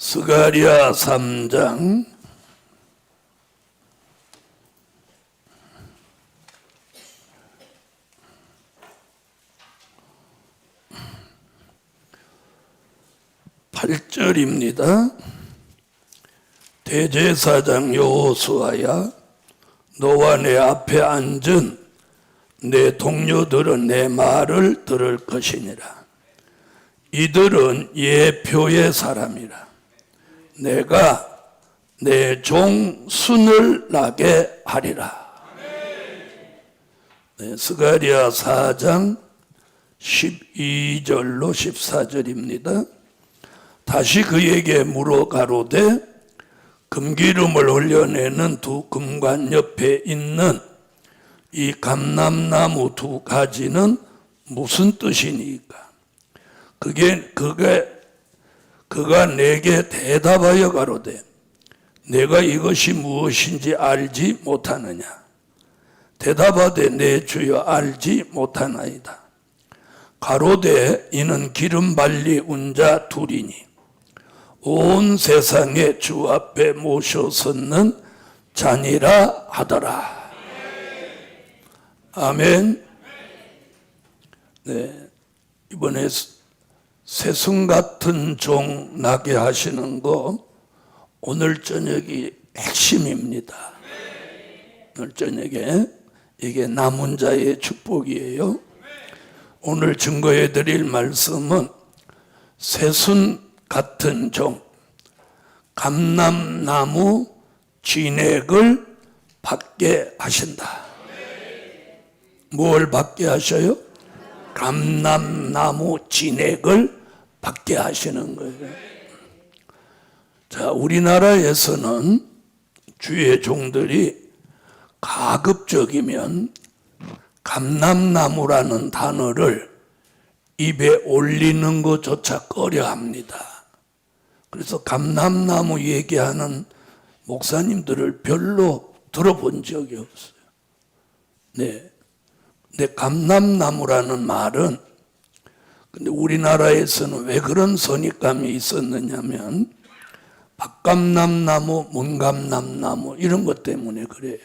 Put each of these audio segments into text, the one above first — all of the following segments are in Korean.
스가랴 3장 8절입니다. 대제사장 여호수아야, 너와 내 앞에 앉은 내 동료들은 내 말을 들을 것이니라. 이들은 예표의 사람이라. 내가 내 종 순을 나게 하리라. 네, 스가랴 4장 12절로 14절입니다. 다시 그에게 물어 가로되, 금기름을 흘려내는 두 금관 옆에 있는 이 감람나무 두 가지는 무슨 뜻이니까? 그가 내게 대답하여 가로되, 내가 이것이 무엇인지 알지 못하느냐? 대답하되, 내 주여 알지 못하나이다. 가로되, 이는 기름 발리 운자 둘이니 온 세상에 주 앞에 모셔섰는 자니라 하더라. 아멘. 네, 이번에 새순 같은 종 나게 하시는 거 오늘 저녁이 핵심입니다. 오늘 저녁에 이게 남은 자의 축복이에요. 오늘 증거해 드릴 말씀은 새순 같은 종, 감람나무 진액을 받게 하신다. 뭘 받게 하셔요? 감람나무 진액을 받게 하시는 거예요. 자, 우리나라에서는 주의 종들이 가급적이면 감람나무라는 단어를 입에 올리는 것조차 꺼려합니다. 그래서 감람나무 얘기하는 목사님들을 별로 들어본 적이 없어요. 네. 근데 감람나무라는 말은, 근데 우리나라에서는 왜 그런 선입감이 있었느냐면 박감람나무, 문감람나무 이런 것 때문에 그래요.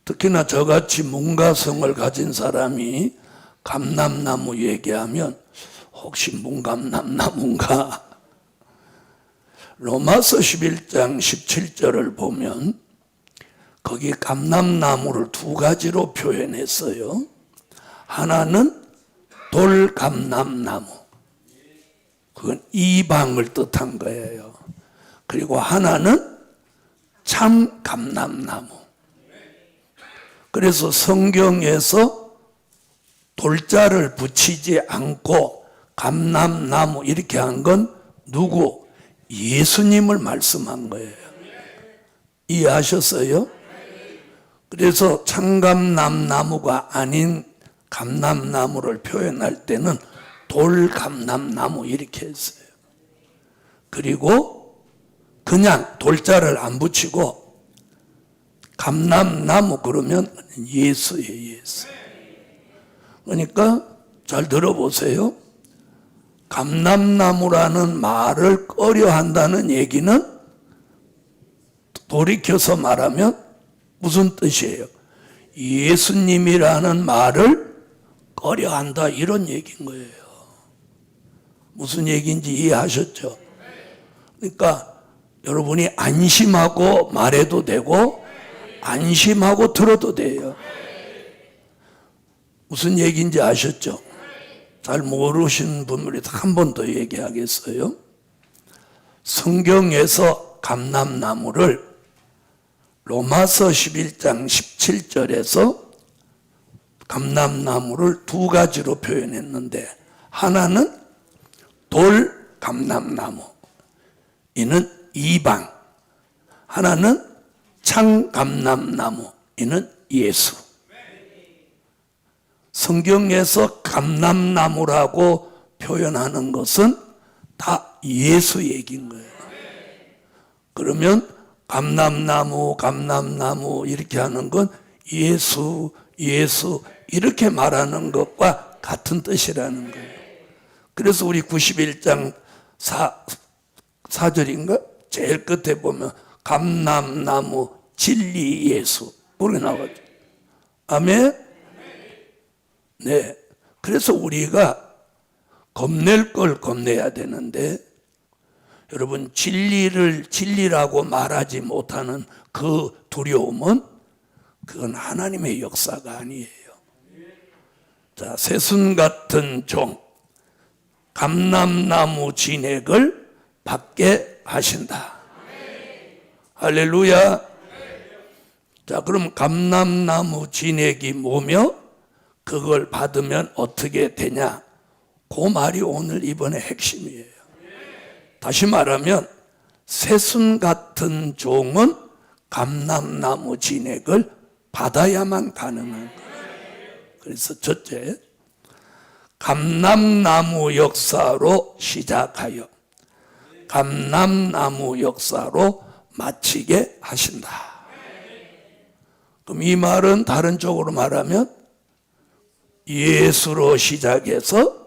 특히나 저같이 문가성을 가진 사람이 감람나무 얘기하면 혹시 문감람나무인가? 로마서 11장 17절을 보면 거기 감람나무를 두 가지로 표현했어요. 하나는 돌감람나무, 그건 이방을 뜻한 거예요. 그리고 하나는 참감람나무. 그래서 성경에서 돌자를 붙이지 않고 감람나무 이렇게 한 건 누구? 예수님을 말씀한 거예요. 이해하셨어요? 그래서 참감람나무가 아닌 감람나무를 표현할 때는 돌감람나무 이렇게 했어요. 그리고 그냥 돌자를 안 붙이고 감람나무 그러면 예수예요, 예수. 그러니까 잘 들어보세요. 감람나무라는 말을 꺼려한다는 얘기는 돌이켜서 말하면 무슨 뜻이에요? 예수님이라는 말을 꺼려한다 이런 얘기인 거예요. 무슨 얘기인지 이해하셨죠? 그러니까 여러분이 안심하고 말해도 되고 안심하고 들어도 돼요. 무슨 얘기인지 아셨죠? 잘 모르시는 분들이 한 번 더 얘기하겠어요. 성경에서 감람나무를 로마서 11장 17절에서 감람나무를 두 가지로 표현했는데, 하나는 돌감람나무, 이는 이방. 하나는 참감람나무, 이는 예수. 성경에서 감람나무라고 표현하는 것은 다 예수 얘기인 거예요. 그러면 감람나무 이렇게 하는 건 예수 이렇게 말하는 것과 같은 뜻이라는 거예요. 그래서 우리 91장 4절인가? 제일 끝에 보면 감람나무 진리 예수 그렇게 나오죠. 아멘? 네. 그래서 우리가 겁낼 걸 겁내야 되는데, 여러분, 진리라고 말하지 못하는 그 두려움은 그건 하나님의 역사가 아니에요. 자, 새순 같은 종, 감람나무 진액을 받게 하신다. 할렐루야. 자, 그럼 감람나무 진액이 뭐며 그걸 받으면 어떻게 되냐? 그 말이 오늘 이번에 핵심이에요. 다시 말하면 새순 같은 종은 감람나무 진액을 받아야만 가능한 거예요. 그래서 첫째, 감람나무 역사로 시작하여 감람나무 역사로 마치게 하신다. 그럼 이 말은 다른 쪽으로 말하면 예수로 시작해서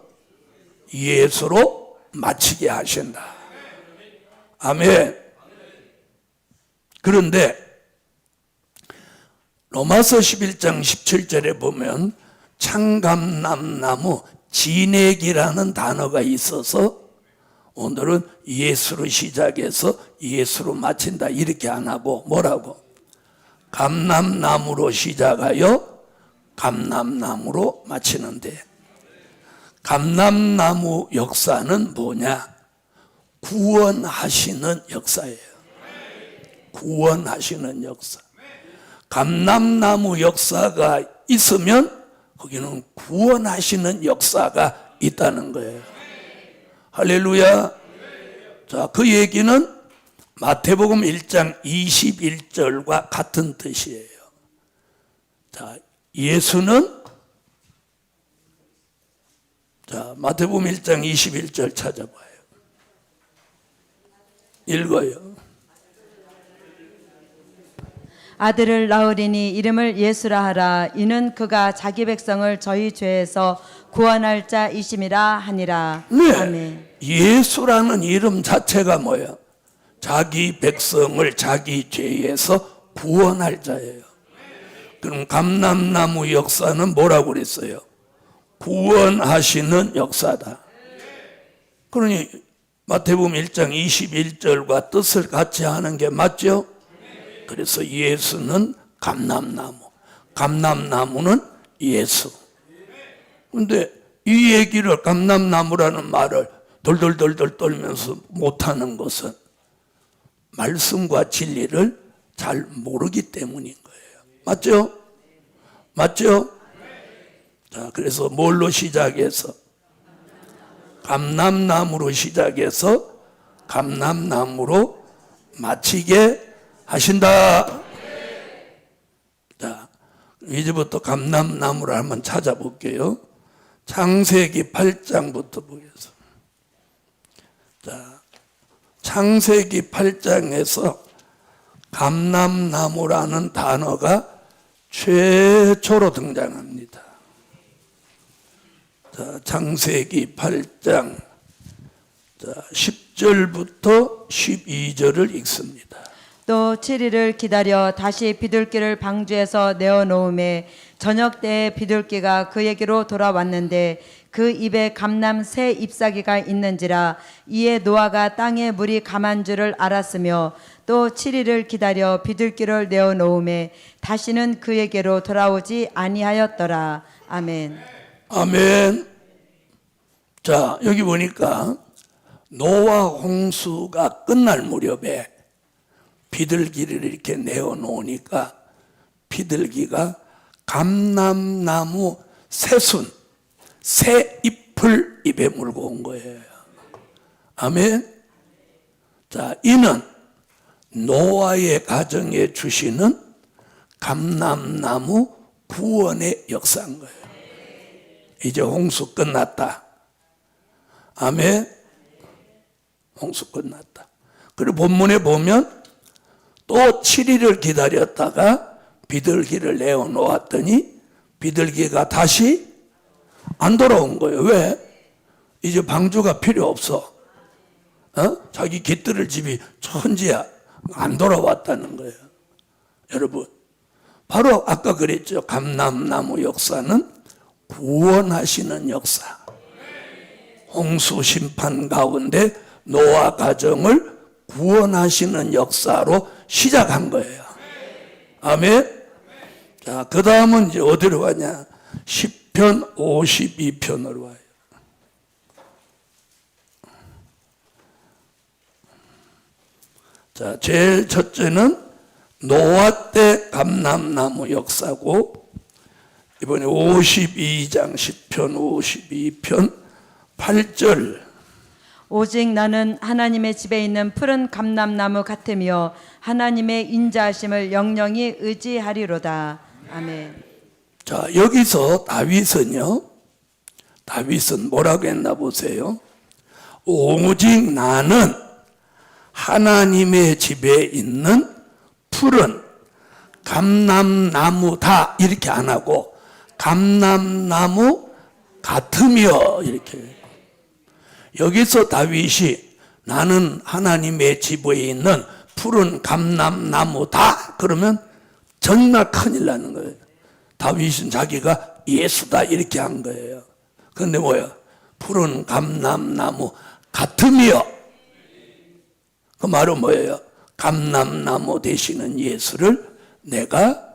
예수로 마치게 하신다. 아멘. 그런데 로마서 11장 17절에 보면 참감람나무 진액이라는 단어가 있어서 오늘은 예수로 시작해서 예수로 마친다 이렇게 안 하고 뭐라고? 감람나무로 시작하여 감람나무로 마치는데, 감람나무 역사는 뭐냐? 구원하시는 역사예요. 구원하시는 역사. 감람나무 역사가 있으면 거기는 구원하시는 역사가 있다는 거예요. 할렐루야. 자, 그 얘기는 마태복음 1장 21절과 같은 뜻이에요. 자, 예수는, 자, 마태복음 1장 21절 찾아봐요. 읽어요. 아들을 낳으리니 이름을 예수라 하라. 이는 그가 자기 백성을 저희 죄에서 구원할 자이심이라 하니라. 네. 아멘. 예수라는 이름 자체가 뭐야? 자기 백성을 자기 죄에서 구원할 자예요. 그럼 감람나무 역사는 뭐라고 그랬어요? 구원하시는 역사다. 그러니 마태복음 1장 21절과 뜻을 같이 하는 게 맞죠? 그래서 예수는 감람나무, 감람나무는 예수. 그런데 이 얘기를, 감람나무라는 말을 돌돌돌돌 떨면서 못하는 것은 말씀과 진리를 잘 모르기 때문인 거예요. 맞죠? 맞죠? 자, 그래서 뭘로 시작해서? 감람나무로 시작해서 감람나무로 마치게 하신다. 자, 이제부터 감람나무를 한번 찾아볼게요. 창세기 8장부터 보겠습니다. 자, 창세기 8장에서 감람나무라는 단어가 최초로 등장합니다. 자, 창세기 8장 10절부터 12절을 읽습니다. 또 7일을 기다려 다시 비둘기를 방주에서 내어놓음에 저녁 때에 비둘기가 그에게로 돌아왔는데 그 입에 감람 새 잎사귀가 있는지라. 이에 노아가 땅에 물이 감한 줄을 알았으며 또 7일을 기다려 비둘기를 내어놓음에 다시는 그에게로 돌아오지 아니하였더라. 아멘. 아멘. 자, 여기 보니까 노아 홍수가 끝날 무렵에 비둘기를 이렇게 내어놓으니까 비둘기가 감람나무 새순, 새 잎을 입에 물고 온 거예요. 아멘. 자, 이는 노아의 가정에 주시는 감람나무 구원의 역사인 거예요. 이제 홍수 끝났다. 아멘. 홍수 끝났다. 그리고 본문에 보면 또 7일을 기다렸다가 비둘기를 내어놓았더니 비둘기가 다시 안 돌아온 거예요. 왜? 이제 방주가 필요 없어. 자기 깃들을 집이 천지야 안 돌아왔다는 거예요. 여러분, 바로 아까 그랬죠. 감람나무 역사는 구원하시는 역사. 홍수 심판 가운데 노아 가정을 구원하시는 역사로 시작한 거예요. 아멘. 자, 그 다음은 이제 어디로 가냐? 시편 52편으로 와요. 자, 제일 첫째는 노아 때 감람나무 역사고, 이번에 52장 시편 52편 8절. 오직 나는 하나님의 집에 있는 푸른 감람나무 같으며 하나님의 인자하심을 영영히 의지하리로다. 아멘. 자, 여기서 다윗은 뭐라고 했나 보세요. 오직 나는 하나님의 집에 있는 푸른 감람나무다 이렇게 안 하고 감람나무 같으며 이렇게. 여기서 다윗이 나는 하나님의 집에 있는 푸른 감람나무다 그러면 정말 큰일 나는 거예요. 다윗은 자기가 예수다 이렇게 한 거예요. 그런데 뭐야? 푸른 감람나무 같으며, 그 말은 뭐예요? 감람나무 되시는 예수를 내가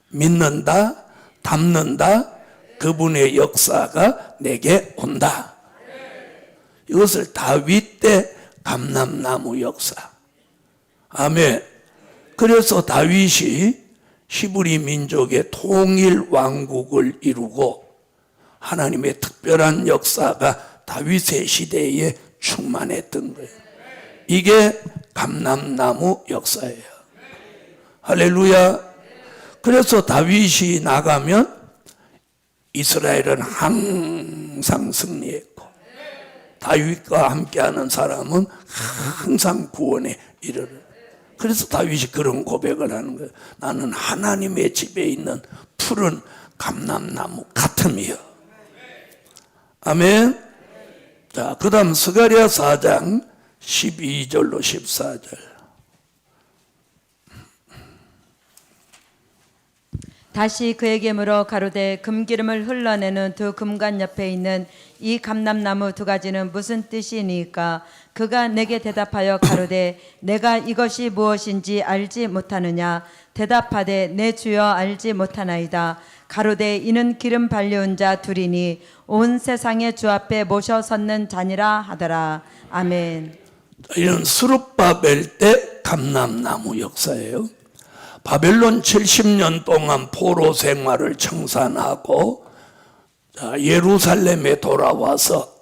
믿는다, 담는다, 그분의 역사가 내게 온다. 이것을 다윗 때 감람나무 역사. 아멘. 그래서 다윗이 히브리 민족의 통일 왕국을 이루고 하나님의 특별한 역사가 다윗의 시대에 충만했던 거예요. 이게 감람나무 역사예요. 할렐루야. 그래서 다윗이 나가면 이스라엘은 항상 승리했고 다윗과 함께하는 사람은 항상 구원에 이르러. 그래서 다윗이 그런 고백을 하는 거예요. 나는 하나님의 집에 있는 푸른 감람나무 같으며. 아멘. 자, 그 다음 스가랴 4장 12절로 14절. 다시 그에게 물어 가로되 금기름을 흘러내는 두 금관 옆에 있는 이 감람나무 두 가지는 무슨 뜻이니까? 그가 내게 대답하여 가로되 내가 이것이 무엇인지 알지 못하느냐? 대답하되 내 주여 알지 못하나이다. 가로되 이는 기름 발려온 자 둘이니 온 세상의 주 앞에 모셔 섰는 자니라 하더라. 아멘. 이는 스룹바벨 때 감람나무 역사예요. 바벨론 70년 동안 포로 생활을 청산하고 예루살렘에 돌아와서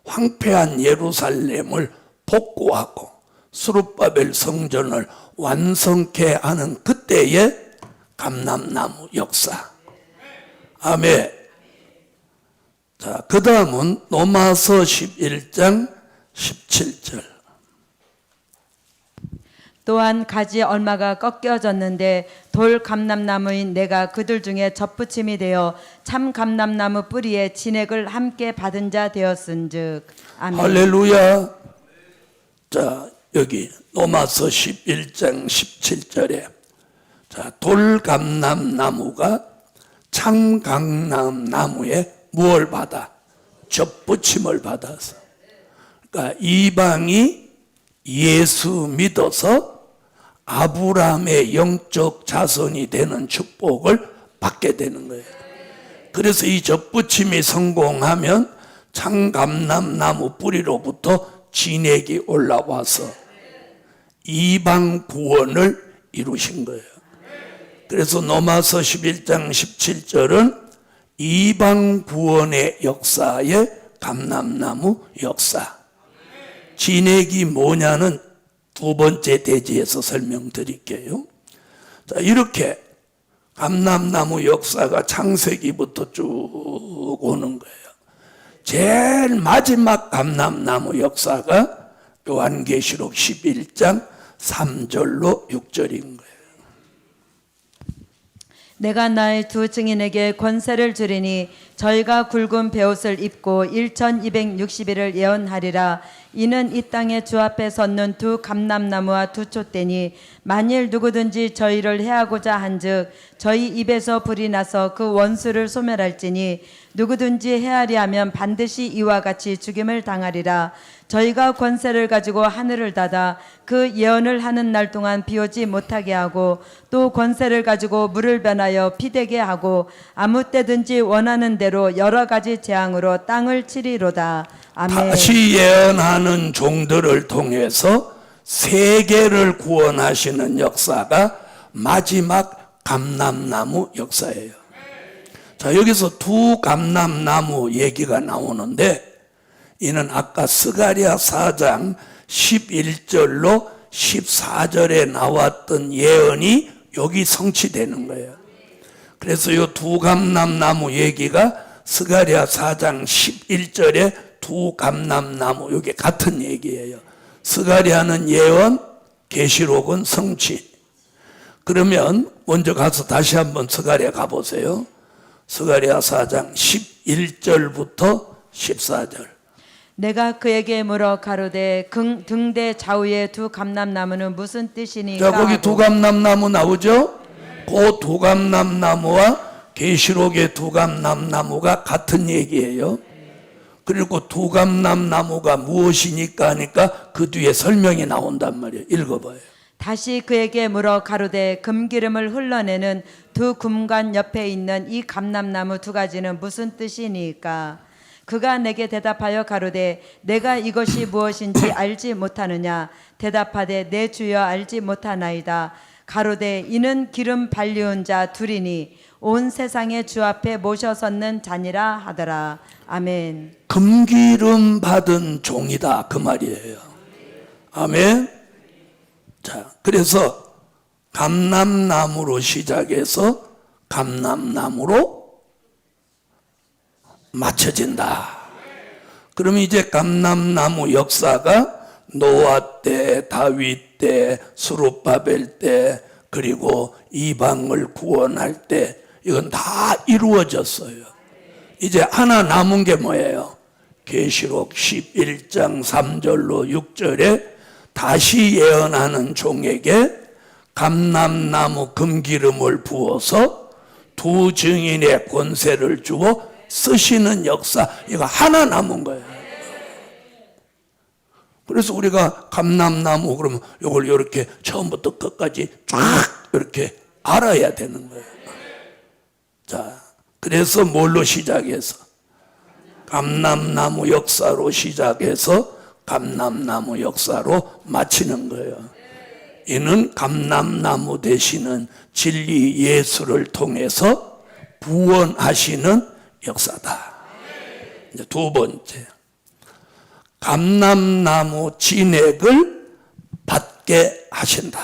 황폐한 예루살렘을 복구하고 스룹바벨 성전을 완성케 하는 그때의 감람나무 역사. 아멘. 자, 그 다음은 로마서 11장 17절. 또한 가지 얼마가 꺾여졌는데 돌 감람나무인 내가 그들 중에 접붙임이 되어 참 감람나무 뿌리에 진액을 함께 받은 자 되었은즉. 아멘. 할렐루야. 자, 여기 로마서 11장 17절에 자, 돌 감람나무가 참 감람나무에 무엇을 받아? 접붙임을 받아서. 그러니까 이방이 예수 믿어서 아브라함의 영적 자손이 되는 축복을 받게 되는 거예요. 그래서 이 접붙임이 성공하면 참감람나무 뿌리로부터 진액이 올라와서 이방 구원을 이루신 거예요. 그래서 로마서 11장 17절은 이방 구원의 역사의 감람나무 역사. 진액이 뭐냐는 두 번째 대지에서 설명드릴게요. 자, 이렇게 감람나무 역사가 창세기부터 쭉 오는 거예요. 제일 마지막 감람나무 역사가 요한계시록 11장 3절로 6절인 거예요. 내가 나의 두 증인에게 권세를 주리니 저희가 굵은 베옷을 입고 1260일을 예언하리라. 이는 이 땅의 주 앞에 섰는 두 감람나무와 두 촛대니 만일 누구든지 저희를 해하고자 한즉 저희 입에서 불이 나서 그 원수를 소멸할지니 누구든지 해하리 하면 반드시 이와 같이 죽임을 당하리라. 저희가 권세를 가지고 하늘을 닫아 그 예언을 하는 날 동안 비오지 못하게 하고 또 권세를 가지고 물을 변하여 피되게 하고 아무 때든지 원하는 대로 여러 가지 재앙으로 땅을 치리로다. 아멘. 다시 예언하는 종들을 통해서 세계를 구원하시는 역사가 마지막 감람나무 역사예요. 자, 여기서 두 감람나무 얘기가 나오는데 이는 아까 스가랴 4장 11절로 14절에 나왔던 예언이 여기 성취되는 거예요. 그래서 이 두 감람나무 얘기가 스가랴 4장 11절에 두 감람나무, 이게 같은 얘기예요. 스가랴는 예언, 계시록은 성취. 그러면 먼저 가서 다시 한번 스가랴 가보세요. 스가랴 4장 11절부터 14절. 내가 그에게 물어 가로되 등대 좌우의 두 감람나무는 무슨 뜻이니까? 자, 거기 두 감람나무 나오죠? 그 두 감람나무와 계시록의 두 감람나무가 같은 얘기예요. 그리고 두 감람나무가 무엇이니까 하니까 그 뒤에 설명이 나온단 말이에요. 읽어봐요. 다시 그에게 물어 가로되 금기름을 흘러내는 두 금관 옆에 있는 이 감람나무 두 가지는 무슨 뜻이니까? 그가 내게 대답하여 가로되 내가 이것이 무엇인지 알지 못하느냐? 대답하되 내 주여 알지 못하나이다. 가로되 이는 기름 발리운 자 둘이니 온 세상의 주 앞에 모셔 섰는 자니라 하더라. 아멘. 금기름 받은 종이다 그 말이에요. 아멘. 자, 그래서 감람나무로 시작해서 감람나무로 맞춰진다. 그럼 이제 감람나무 역사가 노아 때, 다윗 때, 스룹바벨 때, 그리고 이방을 구원할 때 이건 다 이루어졌어요. 이제 하나 남은 게 뭐예요? 계시록 11장 3절로 6절에 다시 예언하는 종에게 감람나무 금기름을 부어서 두 증인의 권세를 주어 쓰시는 역사, 이거 하나 남은 거예요. 그래서 우리가 감람나무 그러면 이걸 이렇게 처음부터 끝까지 쫙 이렇게 알아야 되는 거예요. 자, 그래서 뭘로 시작해서? 감람나무 역사로 시작해서 감람나무 역사로 마치는 거예요. 이는 감람나무 되시는 진리 예수를 통해서 구원하시는 역사다. 이제 두 번째, 감람나무 진액을 받게 하신다.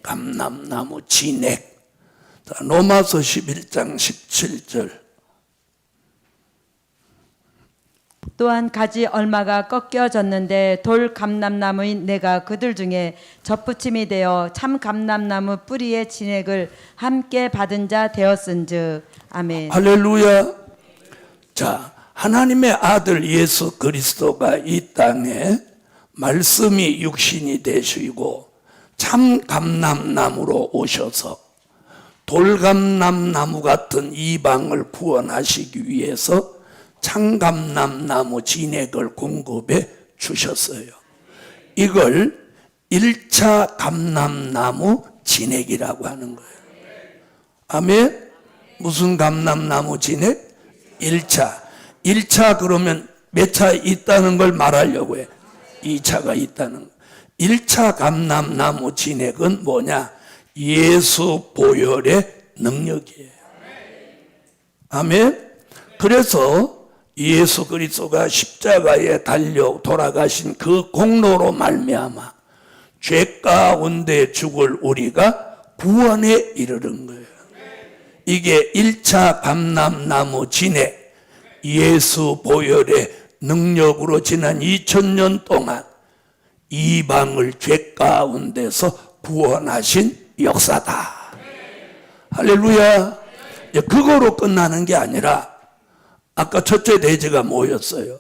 감람나무 진액. 자, 로마서 11장 17절. 또한 가지 얼마가 꺾여졌는데 돌 감람나무인 내가 그들 중에 접붙임이 되어 참 감람나무 뿌리의 진액을 함께 받은 자 되었은즉. 아멘. 할렐루야. 자, 하나님의 아들 예수 그리스도가 이 땅에 말씀이 육신이 되시고 참 감람나무로 오셔서 돌감람나무 같은 이방을 구원하시기 위해서 참감람나무 진액을 공급해 주셨어요. 이걸 1차 감람나무 진액이라고 하는 거예요. 아멘. 무슨 감람나무 진액? 1차 그러면 몇 차 있다는 걸 말하려고 해. 2차가 있다는 거. 1차 감람나무 진액은 뭐냐? 예수 보혈의 능력이에요. 아멘. 그래서 예수 그리스도가 십자가에 달려 돌아가신 그 공로로 말미암아 죄 가운데 죽을 우리가 구원에 이르는 거예요. 이게 1차 감람나무 진액, 예수 보혈의 능력으로 지난 2000년 동안 이방을 죄 가운데서 구원하신 역사다. 할렐루야. 그거로 끝나는 게 아니라 아까 첫째 대제가 뭐였어요?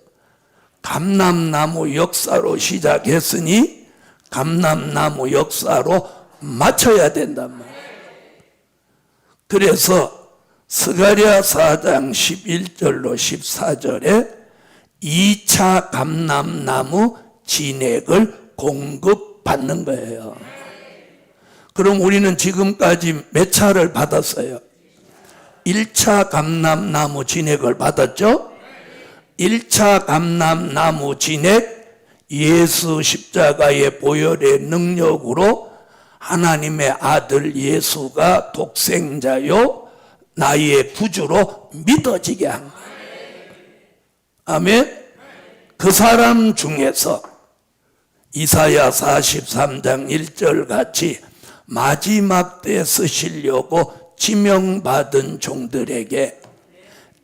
감람나무 역사로 시작했으니 감람나무 역사로 마쳐야 된단 말이에요. 그래서 스가랴 4장 11절로 14절에 2차 감람나무 진액을 공급받는 거예요. 그럼 우리는 지금까지 몇 차를 받았어요? 1차 감람나무 진액을 받았죠? 1차 감람나무 진액, 예수 십자가의 보혈의 능력으로 하나님의 아들 예수가 독생자요 나의 구주로 믿어지게 한 거예요. 아멘. 그 사람 중에서 이사야 43장 1절 같이 마지막 때 쓰시려고 지명받은 종들에게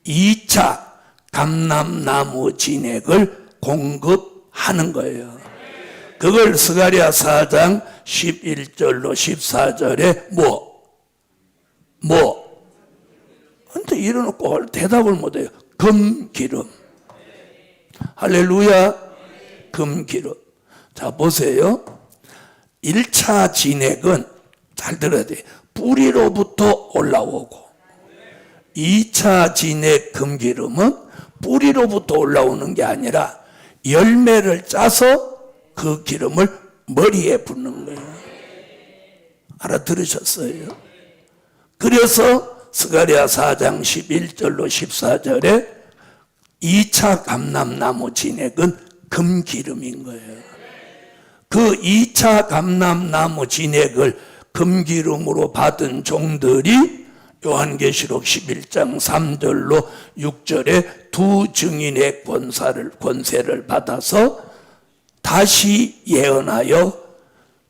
2차 감람나무 진액을 공급하는 거예요. 그걸 스가랴 4장 11절로 14절에 근데 이러놓고 대답을 못해요. 금기름. 할렐루야. 금기름. 자, 보세요. 1차 진액은 잘 들어야 돼요. 뿌리로부터 올라오고 2차 진액 금기름은 뿌리로부터 올라오는 게 아니라 열매를 짜서 그 기름을 머리에 붓는 거예요. 알아들으셨어요? 그래서 스가랴 4장 11절로 14절에 2차 감람나무 진액은 금기름인 거예요. 그 2차 감람나무 진액을 금기름으로 받은 종들이 요한계시록 11장 3절로 6절에 두 증인의 권세를 받아서 다시 예언하여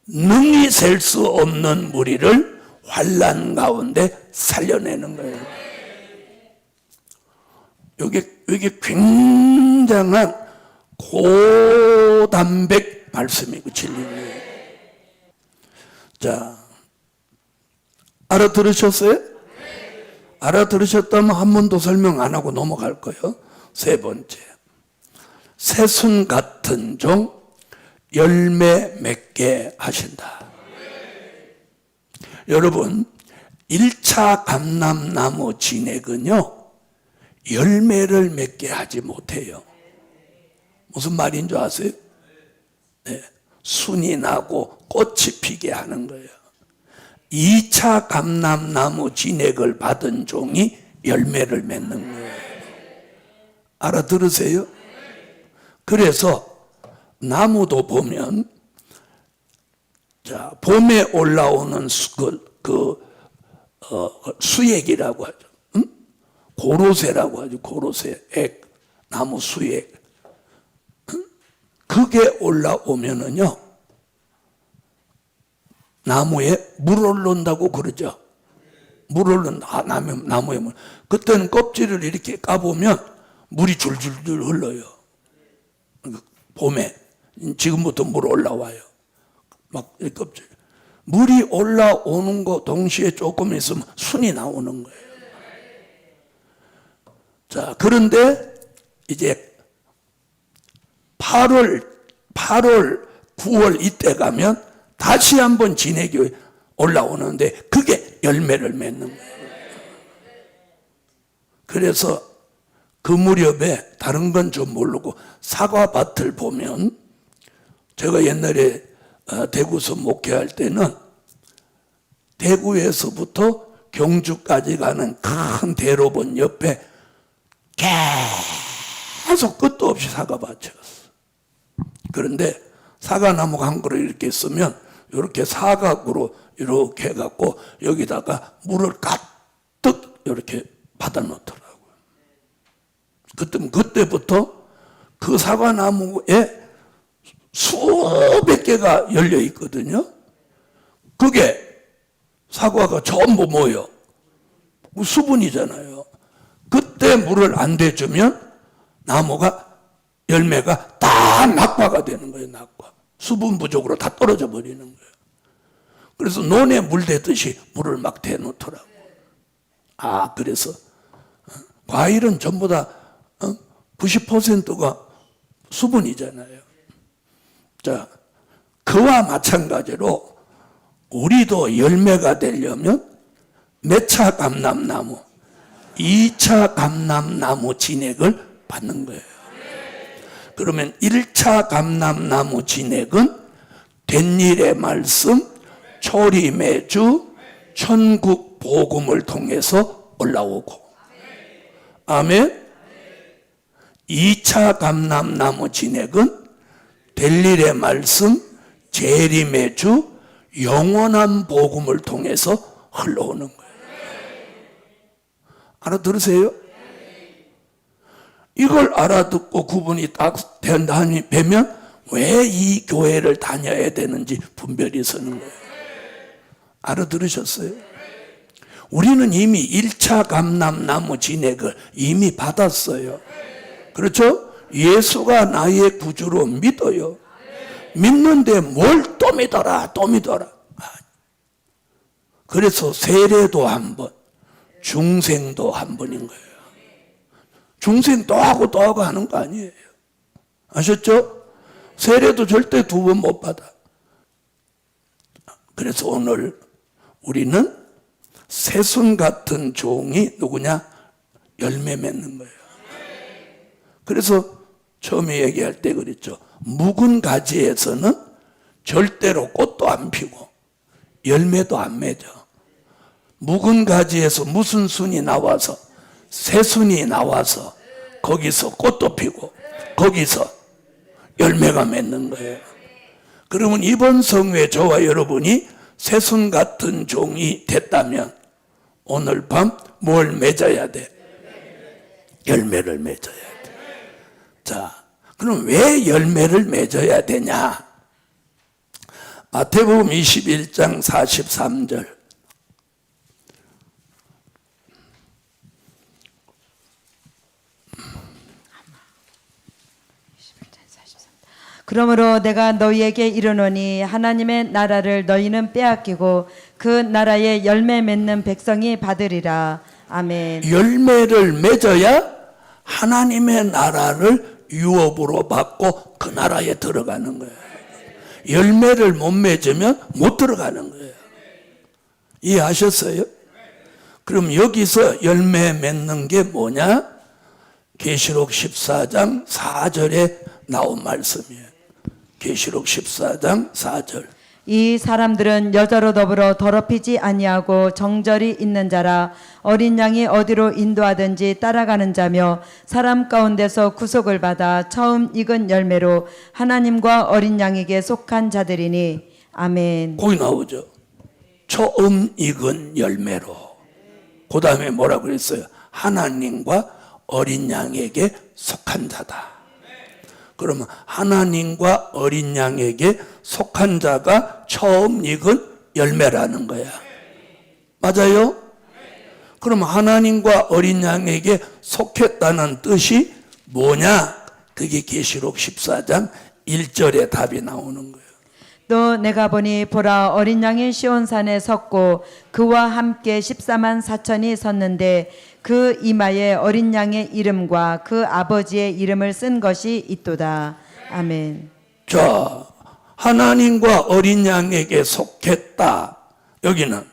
능히 셀 수 없는 무리를 환난 가운데 살려내는 거예요. 이게 굉장한 고단백 말씀이고 진리예요. 자, 알아들으셨어요? 알아들으셨다면 한 번 더 설명 안 하고 넘어갈 거예요. 세 번째, 새순 같은 종 열매 맺게 하신다. 여러분, 1차 감람나무 진액은요 열매를 맺게 하지 못해요. 무슨 말인 줄 아세요? 네, 순이 나고 꽃이 피게 하는 거예요. 2차 감람나무 진액을 받은 종이 열매를 맺는 거예요. 알아들으세요? 그래서 나무도 보면 자, 봄에 올라오는 수액이라고 하죠. 응? 고로쇠라고 하죠. 고로쇠, 액, 나무 수액. 응? 그게 올라오면은요 나무에 물 올른다고 그러죠. 물 올른다. 나무에 물. 그때는 껍질을 이렇게 까보면 물이 줄줄줄 흘러요. 봄에 지금부터 물 올라와요. 막 껍질. 물이 올라오는 거 동시에 조금 있으면 순이 나오는 거예요. 자, 그런데 이제 8월, 9월 이때 가면 다시 한번 진액이 올라오는데 그게 열매를 맺는 거예요. 그래서 그 무렵에 다른 건 좀 모르고 사과밭을 보면 제가 옛날에 대구서 목회할 때는 대구에서부터 경주까지 가는 큰 대로변 옆에 계속 끝도 없이 사과밭이었어. 그런데 사과나무가 한 그루 이렇게 있으면 이렇게 사각으로 이렇게 해갖고 여기다가 물을 가득 이렇게 받아 놓더라고요. 그때부터 그 사과나무에 수백 개가 열려 있거든요. 그게 사과가 전부 뭐예요? 수분이잖아요. 그때 물을 안 대주면 나무가 열매가 다 낙과가 되는 거예요. 낙과. 수분 부족으로 다 떨어져 버리는 거예요. 그래서 논에 물 대듯이 물을 막 대놓더라고요. 그래서 과일은 전부 다 90%가 수분이잖아요. 자, 그와 마찬가지로 우리도 열매가 되려면 몇 차 감람나무? 2차 감람나무 진액을 받는 거예요. 그러면 1차 감람나무 진액은 된일의 말씀, 초림의 주, 천국 복음을 통해서 올라오고, 아멘. 2차 감람나무 진액은 된일의 말씀, 재림의 주, 영원한 복음을 통해서 흘러오는 거예요. 알아들으세요? 이걸 알아듣고 구분이 딱 되면 왜 이 교회를 다녀야 되는지 분별이 서는 거예요. 알아들으셨어요? 우리는 이미 1차 감람나무 진액을 이미 받았어요. 그렇죠? 예수가 나의 구주로 믿어요. 믿는데 뭘 또 믿어라, 또 믿어라. 그래서 세례도 한 번, 중생도 한 번인 거예요. 중생 또 하고 또 하고 하는 거 아니에요. 아셨죠? 세례도 절대 2번 못 받아. 그래서 오늘 우리는 새순 같은 종이 누구냐? 열매 맺는 거예요. 그래서 처음에 얘기할 때 그랬죠. 묵은 가지에서는 절대로 꽃도 안 피고 열매도 안 맺어. 묵은 가지에서 무슨 순이 나와서 새순이 나와서 거기서 꽃도 피고 거기서 열매가 맺는 거예요. 그러면 이번 성회에 저와 여러분이 새순 같은 종이 됐다면 오늘 밤 뭘 맺어야 돼? 열매를 맺어야 돼. 자, 그럼 왜 열매를 맺어야 되냐? 마태복음 21장 43절. 그러므로 내가 너희에게 이르노니 하나님의 나라를 너희는 빼앗기고 그 나라의 열매 맺는 백성이 받으리라. 아멘. 열매를 맺어야 하나님의 나라를 유업으로 받고 그 나라에 들어가는 거예요. 열매를 못 맺으면 못 들어가는 거예요. 이해하셨어요? 그럼 여기서 열매 맺는 게 뭐냐? 계시록 14장 4절에 나온 말씀이에요. 계시록 14장 4절. 이 사람들은 여자로 더불어 더럽히지 아니하고 정절이 있는 자라 어린 양이 어디로 인도하든지 따라가는 자며 사람 가운데서 구속을 받아 처음 익은 열매로 하나님과 어린 양에게 속한 자들이니. 아멘. 거기 나오죠. 처음 익은 열매로. 그 다음에 뭐라고 그랬어요? 하나님과 어린 양에게 속한 자다. 그러면 하나님과 어린 양에게 속한 자가 처음 익은 열매라는 거야. 맞아요? 그럼 하나님과 어린 양에게 속했다는 뜻이 뭐냐? 그게 계시록 14장 1절에 답이 나오는 거예요. 또 내가 보니 보라 어린 양이 시온산에 섰고 그와 함께 14만 4천이 섰는데 그 이마에 어린 양의 이름과 그 아버지의 이름을 쓴 것이 있도다. 아멘. 자, 하나님과 어린 양에게 속했다. 여기는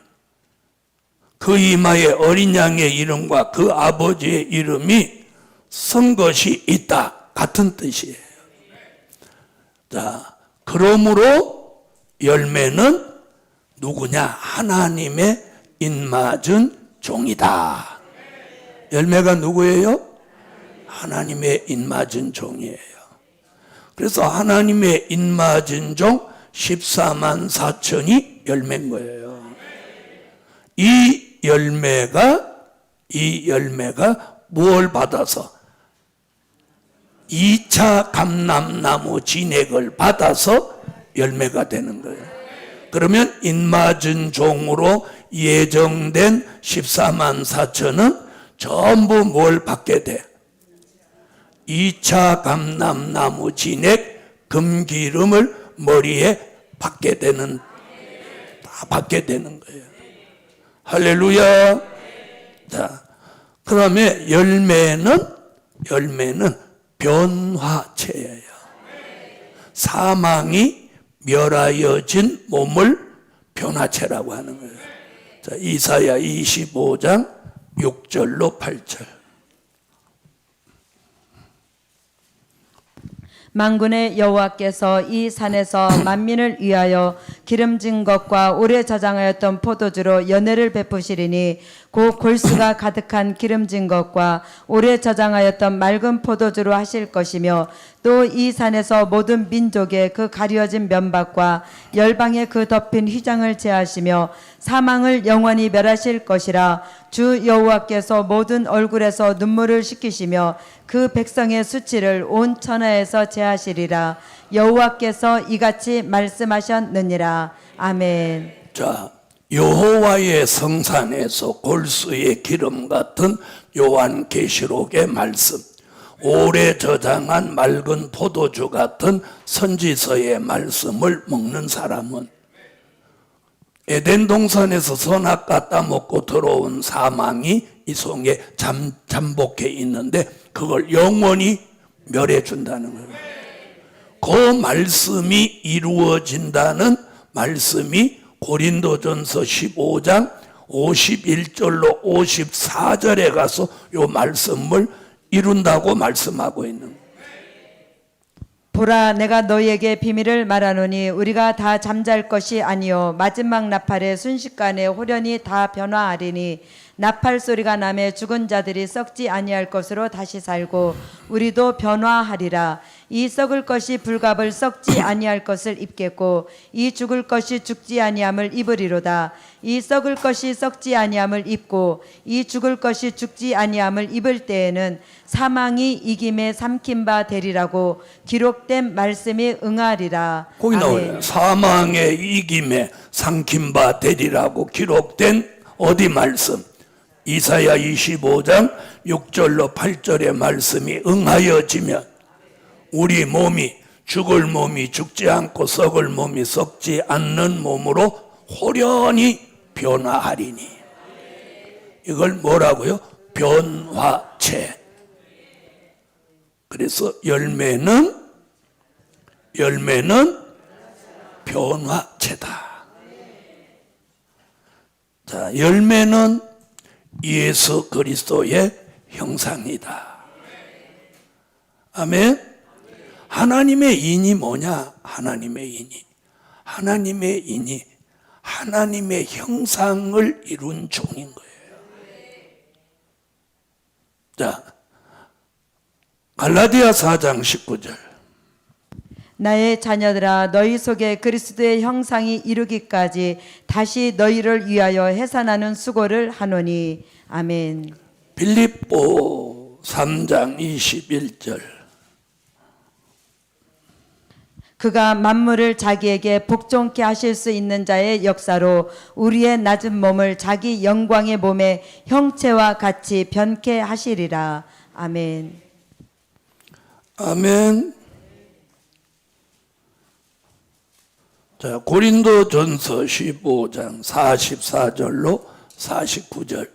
그 이마에 어린 양의 이름과 그 아버지의 이름이 쓴 것이 있다. 같은 뜻이에요. 자, 그러므로 열매는 누구냐? 하나님의 인맞은 종이다. 열매가 누구예요? 하나님의 인맞은 종이에요. 그래서 하나님의 인맞은 종 14만 4천이 열매인 거예요. 이 열매가 무엇을 받아서? 2차 감람나무 진액을 받아서 열매가 되는 거예요. 그러면 인맞은 종으로 예정된 14만 4천은 전부 뭘 받게 돼? 2차 감람나무 진액 금기름을 머리에 받게 되는, 다 받게 되는 거예요. 할렐루야. 자, 그다음에 열매는 변화체예요. 사망이 멸하여진 몸을 변화체라고 하는 거예요. 자, 이사야 25장 6절로 8절. 만군의 여호와께서 이 산에서 만민을 위하여 기름진 것과 오래 저장하였던 포도주로 연회를 베푸시리니 곧 골수가 가득한 기름진 것과 오래 저장하였던 맑은 포도주로 하실 것이며 또 이 산에서 모든 민족의 그 가려진 면박과 열방의 그 덮인 휘장을 제하시며 사망을 영원히 멸하실 것이라. 주 여호와께서 모든 얼굴에서 눈물을 씻기시며 그 백성의 수치를 온 천하에서 제하시리라. 여호와께서 이같이 말씀하셨느니라. 아멘. 자, 여호와의 성산에서 골수의 기름 같은 요한계시록의 말씀, 오래 저장한 맑은 포도주 같은 선지서의 말씀을 먹는 사람은 에덴 동산에서 선악과 따먹고 들어온 사망이 이 속에 잠복해 있는데 그걸 영원히 멸해 준다는 거예요. 그 말씀이 이루어진다는 말씀이 고린도전서 15장 51절로 54절에 가서 이 말씀을 이룬다고 말씀하고 있는 거예요. 보라, 내가 너희에게 비밀을 말하노니 우리가 다 잠잘 것이 아니요 마지막 나팔의 순식간에 호련히 다 변화하리니 나팔 소리가 나매 죽은 자들이 썩지 아니할 것으로 다시 살고 우리도 변화하리라. 이 썩을 것이 불갑을 썩지 아니할 것을 입겠고 이 죽을 것이 죽지 아니함을 입으리로다. 이 썩을 것이 썩지 아니함을 입고 이 죽을 것이 죽지 아니함을 입을 때에는 사망이 이김에 삼킨 바 되리라고 기록된 말씀이 응하리라. 거기 나와요. 사망의 이김에 삼킨 바 되리라고 기록된 어디 말씀? 이사야 25장 6절로 8절의 말씀이 응하여지면 우리 몸이 죽을 몸이 죽지 않고 썩을 몸이 썩지 않는 몸으로 호련히 변화하리니. 이걸 뭐라고요? 변화체. 그래서 열매는 변화체다. 자, 열매는 예수 그리스도의 형상이다. 아멘. 하나님의 인이 뭐냐? 하나님의 인이 하나님의 형상을 이룬 종인 거예요. 자, 갈라디아 4장 19절. 나의 자녀들아, 너희 속에 그리스도의 형상이 이루기까지 다시 너희를 위하여 해산하는 수고를 하노니. 아멘. 빌립보 3장 21절. 그가 만물을 자기에게 복종케 하실 수 있는 자의 역사로 우리의 낮은 몸을 자기 영광의 몸의 형체와 같이 변케 하시리라. 아멘. 아멘. 자, 고린도전서 15장 44절로 49절.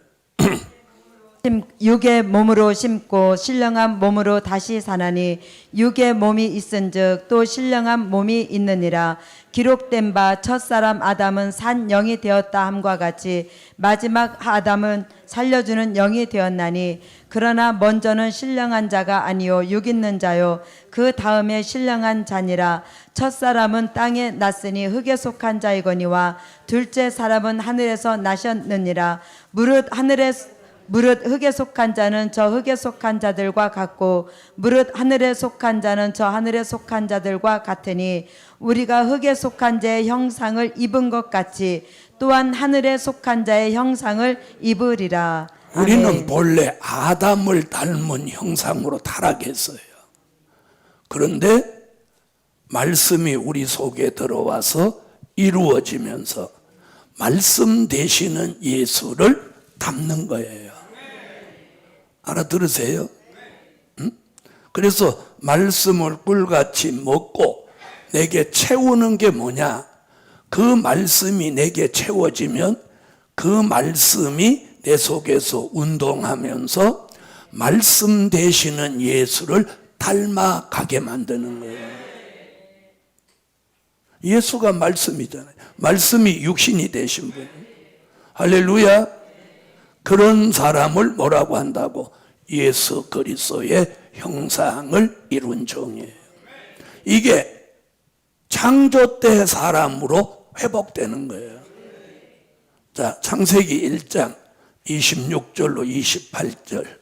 육의 몸으로 심고 신령한 몸으로 다시 사나니 육의 몸이 있은즉 또 신령한 몸이 있느니라. 기록된 바 첫사람 아담은 산 영이 되었다 함과 같이 마지막 아담은 살려주는 영이 되었나니 그러나 먼저는 신령한 자가 아니요 육 있는 자요 그 다음에 신령한 자니라. 첫사람은 땅에 났으니 흙에 속한 자이거니와 둘째 사람은 하늘에서 나셨느니라. 무릇 흙에 속한 자는 저 흙에 속한 자들과 같고 무릇 하늘에 속한 자는 저 하늘에 속한 자들과 같으니 우리가 흙에 속한 자의 형상을 입은 것 같이 또한 하늘에 속한 자의 형상을 입으리라. 우리는 아멘. 본래 아담을 닮은 형상으로 타락했어요. 그런데 말씀이 우리 속에 들어와서 이루어지면서 말씀 되시는 예수를 담는 거예요. 알아들으세요? 응? 그래서 말씀을 꿀같이 먹고 내게 채우는 게 뭐냐? 그 말씀이 내게 채워지면 그 말씀이 내 속에서 운동하면서 말씀 되시는 예수를 닮아가게 만드는 거예요. 예수가 말씀이잖아요. 말씀이 육신이 되신 분. 할렐루야. 그런 사람을 뭐라고 한다고? 예수 그리스도의 형상을 이룬 종이에요. 이게 창조 때 사람으로 회복되는 거예요. 자, 창세기 1장 26절로 28절.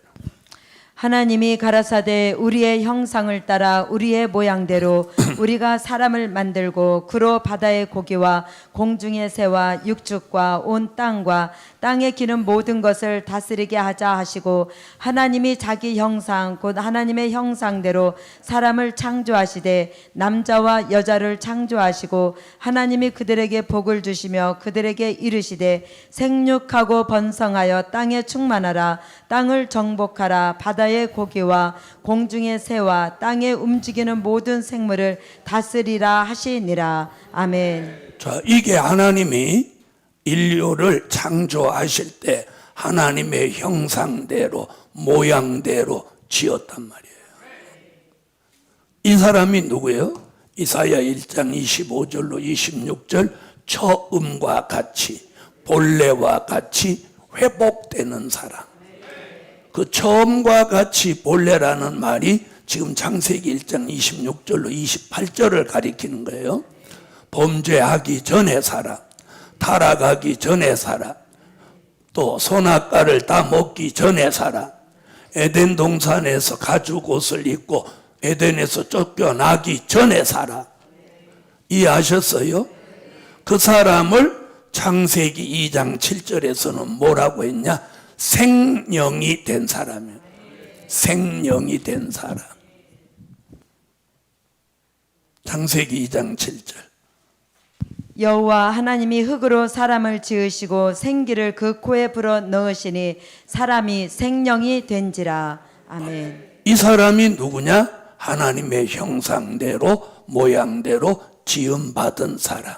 하나님이 가라사대 우리의 형상을 따라 우리의 모양대로 우리가 사람을 만들고 그로 바다의 고기와 공중의 새와 육축과 온 땅과 땅에 기는 모든 것을 다스리게 하자 하시고 하나님이 자기 형상 곧 하나님의 형상대로 사람을 창조하시되 남자와 여자를 창조하시고 하나님이 그들에게 복을 주시며 그들에게 이르시되 생육하고 번성하여 땅에 충만하라 땅을 정복하라 바다의 고기와 공중의 새와 땅에 움직이는 모든 생물을 다스리라 하시니라. 아멘. 자, 이게 하나님이 인류를 창조하실 때 하나님의 형상대로 모양대로 지었단 말이에요. 이 사람이 누구예요? 이사야 1장 25절로 26절 처음과 같이 본래와 같이 회복되는 사람. 그 처음과 같이 본래라는 말이 지금 창세기 1장 26절로 28절을 가리키는 거예요. 범죄하기 전에 살아, 타락하기 전에 살아, 또 선악과를 다 먹기 전에 살아, 에덴 동산에서 가죽 옷을 입고 에덴에서 쫓겨나기 전에 살아. 이해하셨어요? 그 사람을 창세기 2장 7절에서는 뭐라고 했냐? 생령이 된 사람이에요. 생령이 된 사람. 창세기 2장 7절. 여호와 하나님이 흙으로 사람을 지으시고 생기를 그 코에 불어 넣으시니 사람이 생령이 된지라. 아멘. 이 사람이 누구냐? 하나님의 형상대로 모양대로 지음받은 사람.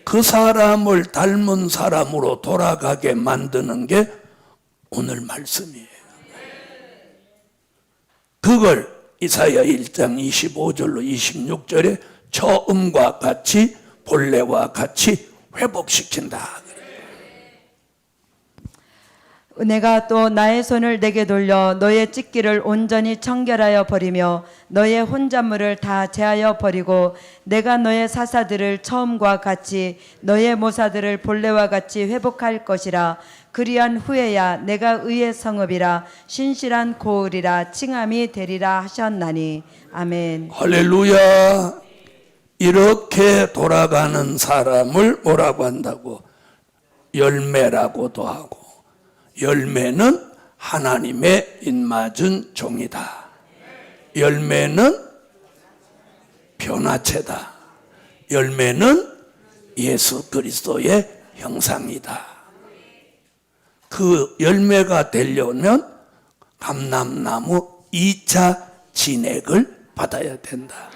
그 사람을 닮은 사람으로 돌아가게 만드는 게 오늘 말씀이에요. 그걸 이사야 1장 25절로 26절에 처음과 같이 본래와 같이 회복시킨다. 내가 또 나의 손을 내게 돌려 너의 찢기를 온전히 청결하여 버리며 너의 혼잣물을 다 제하여 버리고 내가 너의 사사들을 처음과 같이 너의 모사들을 본래와 같이 회복할 것이라. 그리한 후에야 내가 의의 성읍이라 신실한 고을이라 칭함이 되리라 하셨나니. 아멘. 할렐루야. 이렇게 돌아가는 사람을 뭐라고 한다고? 열매라고도 하고, 열매는 하나님의 인맞은 종이다. 열매는 변화체다. 열매는 예수 그리스도의 형상이다. 그 열매가 되려면 감람나무 2차 진액을 받아야 된다.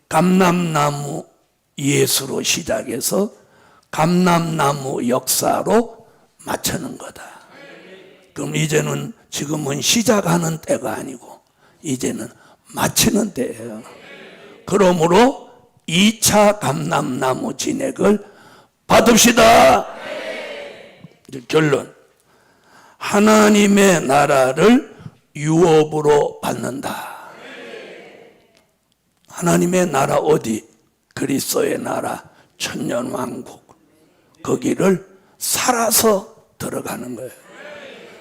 감람나무 예수로 시작해서 감람나무 역사로 맞추는 거다. 그럼 이제는 지금은 시작하는 때가 아니고 이제는 마치는 때예요. 그러므로 2차 감람나무 진액을 받읍시다. 결론. 하나님의 나라를 유업으로 받는다. 하나님의 나라 어디? 그리스도의 나라 천년왕국. 거기를 살아서 들어가는 거예요.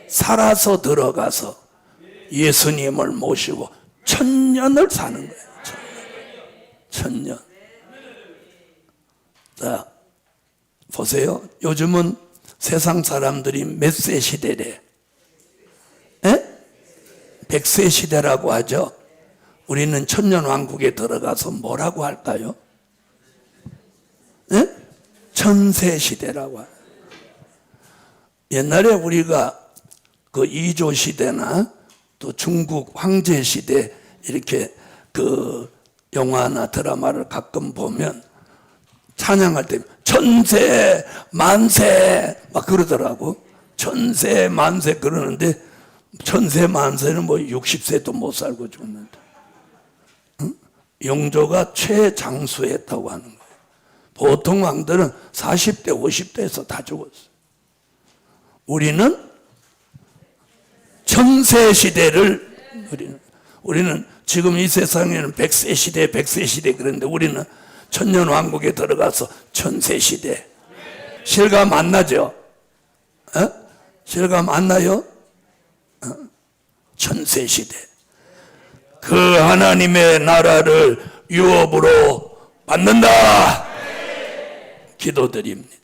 살아서 들어가서 예수님을 모시고 천년을 사는 거예요. 천년. 자, 보세요. 요즘은 세상 사람들이 몇 세 시대래? 100세 시대라고 하죠. 우리는 천년왕국에 들어가서 뭐라고 할까요? 천세 시대라고 해요. 옛날에 우리가 그 이조 시대나 또 중국 황제 시대 이렇게 그 영화나 드라마를 가끔 보면 찬양할 때 천세 만세 막 그러더라고. 천세 만세 그러는데 천세 만세는 뭐 60세도 못 살고 죽는다. 응? 영조가 최장수했다고 하는 거예요. 보통 왕들은 40대 50대에서 다 죽었어. 우리는 천세 시대를 우리는 지금 이 세상에는 100세 시대 100세 시대 그런데 우리는 천년 왕국에 들어가서 천세 시대. 실감 안 나죠? 실감 안 나요? 천세 시대. 그 하나님의 나라를 유업으로 받는다. 기도드립니다.